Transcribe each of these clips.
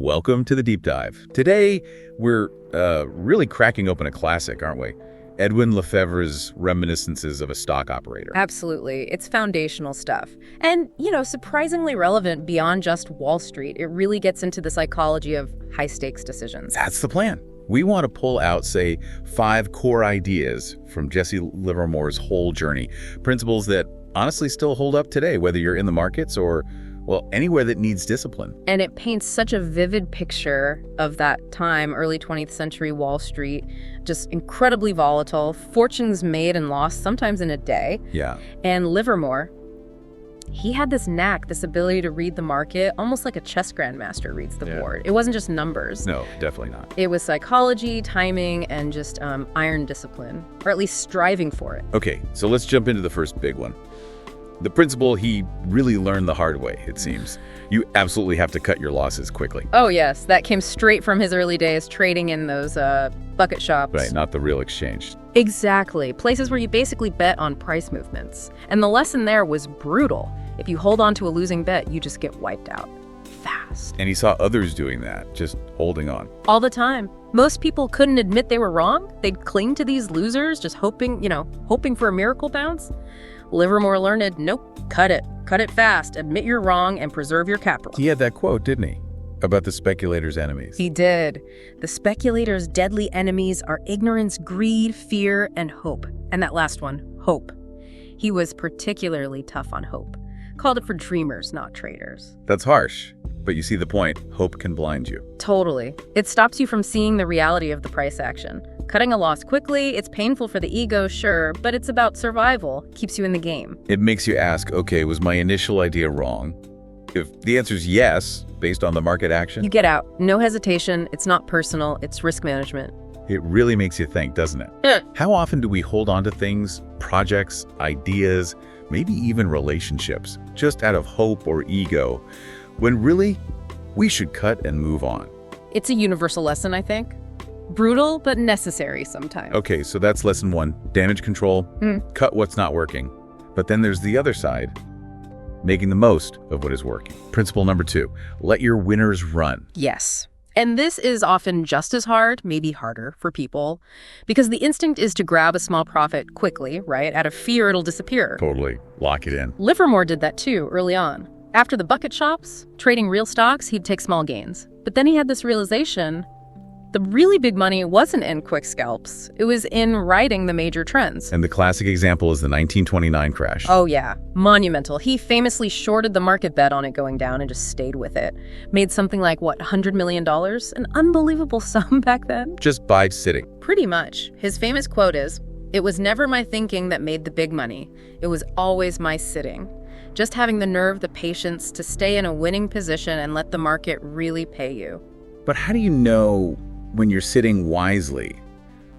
Welcome to the Deep Dive. Today, we're really cracking open a classic, aren't we? Edwin Lefebvre's Reminiscences of a Stock Operator. Absolutely. It's foundational stuff. And, surprisingly relevant beyond just Wall Street. It really gets into the psychology of high-stakes decisions. That's the plan. We want to pull out, say, 5 core ideas from Jesse Livermore's whole journey. Principles that honestly still hold up today, whether you're in the markets or, well, anywhere that needs discipline. And it paints such a vivid picture of that time, early 20th century Wall Street, just incredibly volatile, fortunes made and lost, sometimes in a day. Yeah. And Livermore, he had this knack, this ability to read the market, almost like a chess grandmaster reads the board. It wasn't just numbers. No, definitely not. It was psychology, timing, and just iron discipline, or at least striving for it. Okay, so let's jump into the first big one. The principle he really learned the hard way, it seems. You absolutely have to cut your losses quickly. Oh, yes. That came straight from his early days trading in those bucket shops. Right, not the real exchange. Exactly. Places where you basically bet on price movements. And the lesson there was brutal. If you hold on to a losing bet, you just get wiped out. Fast. And he saw others doing that, just holding on. All the time. Most people couldn't admit they were wrong. They'd cling to these losers, just hoping for a miracle bounce. Livermore learned, nope, cut it. Cut it fast, admit you're wrong, and preserve your capital. He had that quote, didn't he? About the speculator's enemies. He did. The speculator's deadly enemies are ignorance, greed, fear, and hope. And that last one, hope. He was particularly tough on hope. Called it for dreamers, not traders. That's harsh, but you see the point. Hope can blind you. Totally. It stops you from seeing the reality of the price action. Cutting a loss quickly, it's painful for the ego, sure, but it's about survival, keeps you in the game. It makes you ask, okay, was my initial idea wrong? If the answer is yes, based on the market action, you get out. No hesitation. It's not personal. It's risk management. It really makes you think, doesn't it? Yeah. How often do we hold on to things, projects, ideas, maybe even relationships, just out of hope or ego, when really we should cut and move on? It's a universal lesson, I think. Brutal, but necessary sometimes. Okay, so that's lesson 1, damage control, cut what's not working. But then there's the other side, making the most of what is working. Principle number 2, let your winners run. Yes. And this is often just as hard, maybe harder for people, because the instinct is to grab a small profit quickly, right? Out of fear, it'll disappear. Totally. Lock it in. Livermore did that too, early on. After the bucket shops, trading real stocks, he'd take small gains. But then he had this realization, the really big money wasn't in quick scalps. It was in riding the major trends. And the classic example is the 1929 crash. Oh yeah, monumental. He famously shorted the market bet on it going down and just stayed with it. Made something like, $100 million? An unbelievable sum back then. Just by sitting. Pretty much. His famous quote is, "It was never my thinking that made the big money. It was always my sitting." Just having the nerve, the patience to stay in a winning position and let the market really pay you. But how do you know when you're sitting wisely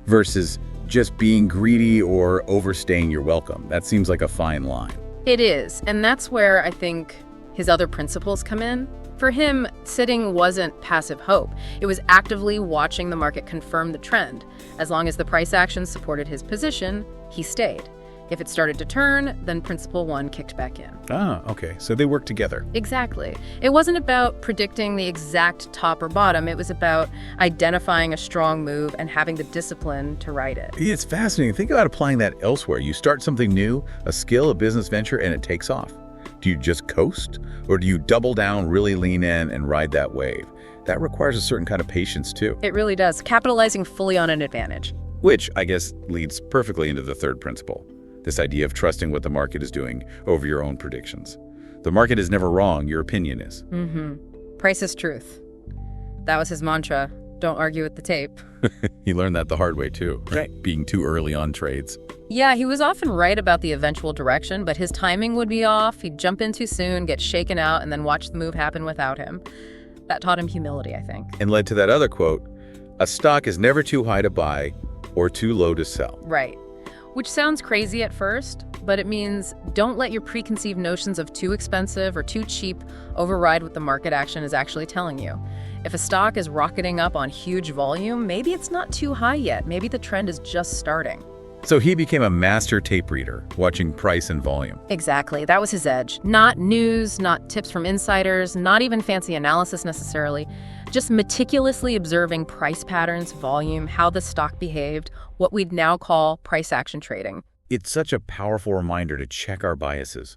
versus just being greedy or overstaying your welcome? That seems like a fine line. It is, and that's where I think his other principles come in. For him, sitting wasn't passive hope. It was actively watching the market confirm the trend. As long as the price action supported his position, he stayed. If it started to turn, then principle 1 kicked back in. Ah, okay. So they work together. Exactly. It wasn't about predicting the exact top or bottom. It was about identifying a strong move and having the discipline to ride it. It's fascinating. Think about applying that elsewhere. You start something new, a skill, a business venture, and it takes off. Do you just coast? Or do you double down, really lean in, and ride that wave? That requires a certain kind of patience, too. It really does. Capitalizing fully on an advantage. Which, I guess, leads perfectly into the third principle. This idea of trusting what the market is doing over your own predictions. The market is never wrong, your opinion is. Price is truth. That was his mantra. Don't argue with the tape. He learned that the hard way too, right? Being too early on trades. Yeah, he was often right about the eventual direction, but his timing would be off. He'd jump in too soon, get shaken out, and then watch the move happen without him. That taught him humility, I think. And led to that other quote, a stock is never too high to buy or too low to sell. Right. Which sounds crazy at first, but it means don't let your preconceived notions of too expensive or too cheap override what the market action is actually telling you. If a stock is rocketing up on huge volume, maybe it's not too high yet. Maybe the trend is just starting. So he became a master tape reader, watching price and volume. Exactly. That was his edge. Not news, not tips from insiders, not even fancy analysis necessarily. just meticulously observing price patterns, volume, how the stock behaved, what we'd now call price action trading. It's such a powerful reminder to check our biases.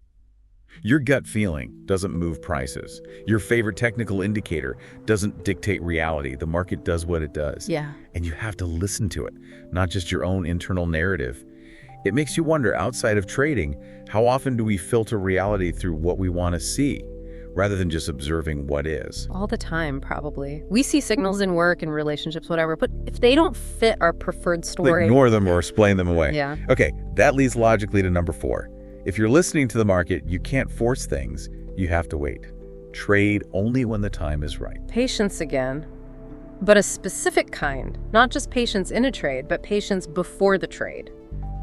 Your gut feeling doesn't move prices. Your favorite technical indicator doesn't dictate reality. The market does what it does. Yeah. And you have to listen to it, not just your own internal narrative. It makes you wonder, outside of trading, how often do we filter reality through what we want to see, rather than just observing what is? All the time, probably. We see signals in work and relationships, whatever, but if they don't fit our preferred story... Ignore them or explain them away. Yeah. Okay, that leads logically to number 4. If you're listening to the market, you can't force things. You have to wait. Trade only when the time is right. Patience again. But a specific kind. Not just patience in a trade, but patience before the trade.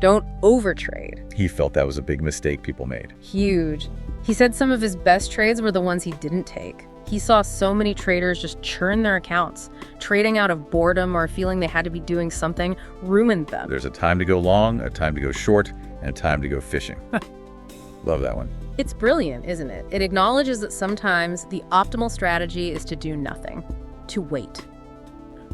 Don't overtrade. He felt that was a big mistake people made. Huge. He said some of his best trades were the ones he didn't take. He saw so many traders just churn their accounts. Trading out of boredom or feeling they had to be doing something ruined them. There's a time to go long, a time to go short, and a time to go fishing. Love that one. It's brilliant, isn't it? It acknowledges that sometimes the optimal strategy is to do nothing, to wait.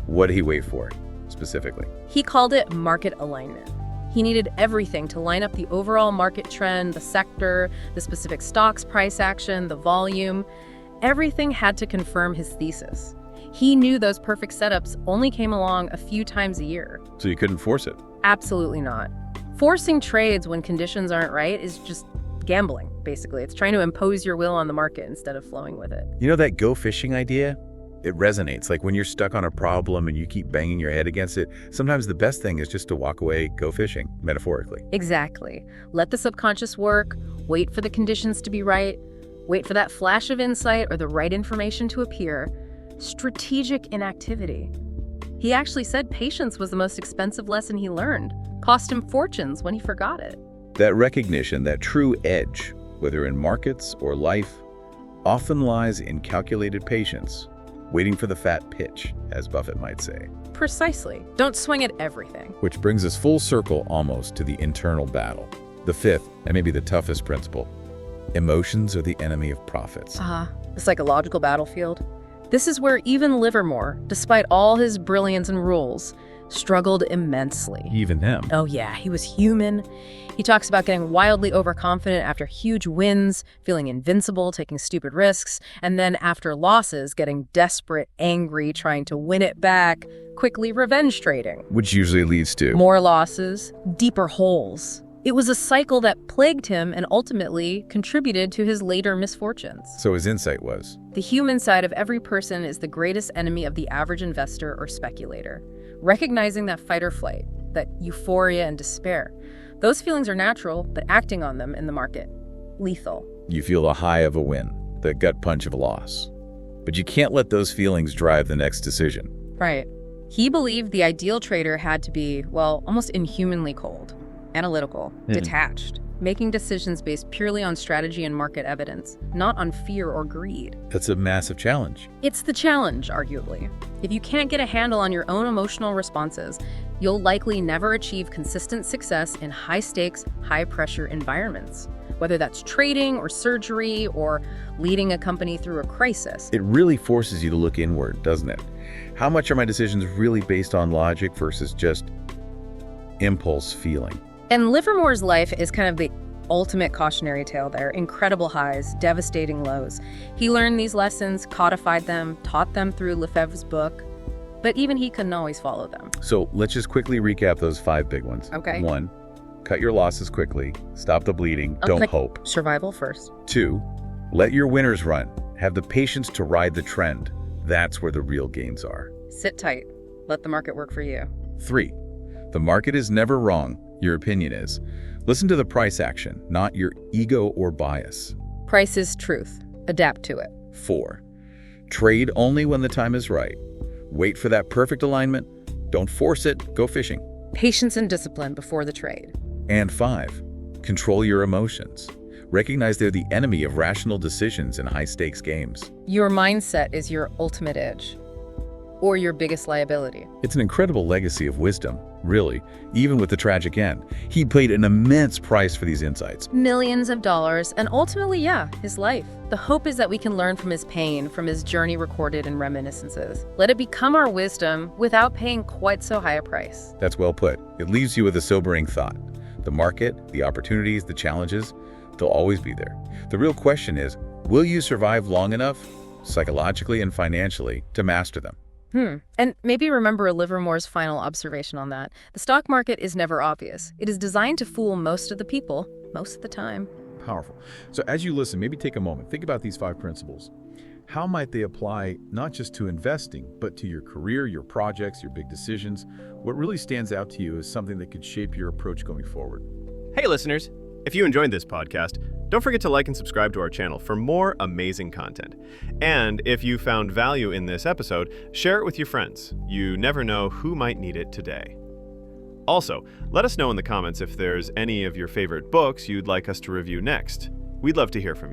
What did he wait for, specifically? He called it market alignment. He needed everything to line up the overall market trend, the sector, the specific stock's price action, the volume. Everything had to confirm his thesis. He knew those perfect setups only came along a few times a year. So you couldn't force it? Absolutely not. Forcing trades when conditions aren't right is just gambling, basically. It's trying to impose your will on the market instead of flowing with it. You know that go fishing idea? It resonates. Like when you're stuck on a problem and you keep banging your head against it, sometimes the best thing is just to walk away, go fishing, metaphorically. Exactly. Let the subconscious work, wait for the conditions to be right, wait for that flash of insight or the right information to appear. Strategic inactivity. He actually said patience was the most expensive lesson he learned. Cost him fortunes when he forgot it. That recognition, that true edge, whether in markets or life, often lies in calculated patience, waiting for the fat pitch, as Buffett might say. Precisely. Don't swing at everything. Which brings us full circle almost to the internal battle. The 5th, and maybe the toughest principle. Emotions are the enemy of profits. The psychological battlefield. This is where even Livermore, despite all his brilliance and rules, struggled immensely. Even him. Oh yeah, he was human. He talks about getting wildly overconfident after huge wins, feeling invincible, taking stupid risks, and then after losses, getting desperate, angry, trying to win it back, quickly revenge trading. Which usually leads to more losses, deeper holes. It was a cycle that plagued him and ultimately contributed to his later misfortunes. So his insight was, the human side of every person is the greatest enemy of the average investor or speculator. Recognizing that fight or flight, that euphoria and despair, those feelings are natural, but acting on them in the market, lethal. you feel the high of a win, the gut punch of a loss. But you can't let those feelings drive the next decision. Right. He believed the ideal trader had to be, well, almost inhumanly cold, analytical, detached, making decisions based purely on strategy and market evidence, not on fear or greed. That's a massive challenge. It's the challenge, arguably. If you can't get a handle on your own emotional responses, you'll likely never achieve consistent success in high-stakes, high-pressure environments, whether that's trading or surgery or leading a company through a crisis. It really forces you to look inward, doesn't it? How much are my decisions really based on logic versus just impulse feeling? And Livermore's life is kind of the ultimate cautionary tale there. Incredible highs, devastating lows. He learned these lessons, codified them, taught them through Lefebvre's book, but even he couldn't always follow them. So let's just quickly recap those 5 big ones. Okay. 1, cut your losses quickly. Stop the bleeding. Don't hope. Survival first. 2, let your winners run. Have the patience to ride the trend. That's where the real gains are. Sit tight. Let the market work for you. 3, the market is never wrong. Your opinion is. Listen to the price action, not your ego or bias. Price is truth. Adapt to it. 4, trade only when the time is right. Wait for that perfect alignment. Don't force it. Go fishing. Patience and discipline before the trade. And 5, control your emotions. Recognize they're the enemy of rational decisions in high-stakes games. Your mindset is your ultimate edge. or your biggest liability. It's an incredible legacy of wisdom, really, even with the tragic end. He paid an immense price for these insights. Millions of dollars, and ultimately, yeah, his life. The hope is that we can learn from his pain, from his journey recorded in Reminiscences. Let it become our wisdom without paying quite so high a price. That's well put. It leaves you with a sobering thought. The market, the opportunities, the challenges, they'll always be there. The real question is, will you survive long enough, psychologically and financially, to master them? And maybe remember Livermore's final observation on that. The stock market is never obvious. It is designed to fool most of the people, most of the time. Powerful. So as you listen, maybe take a moment. Think about these 5 principles. How might they apply not just to investing, but to your career, your projects, your big decisions? What really stands out to you is something that could shape your approach going forward. Hey listeners, if you enjoyed this podcast, don't forget to like and subscribe to our channel for more amazing content. And if you found value in this episode, share it with your friends. You never know who might need it today. Also, let us know in the comments if there's any of your favorite books you'd like us to review next. We'd love to hear from you.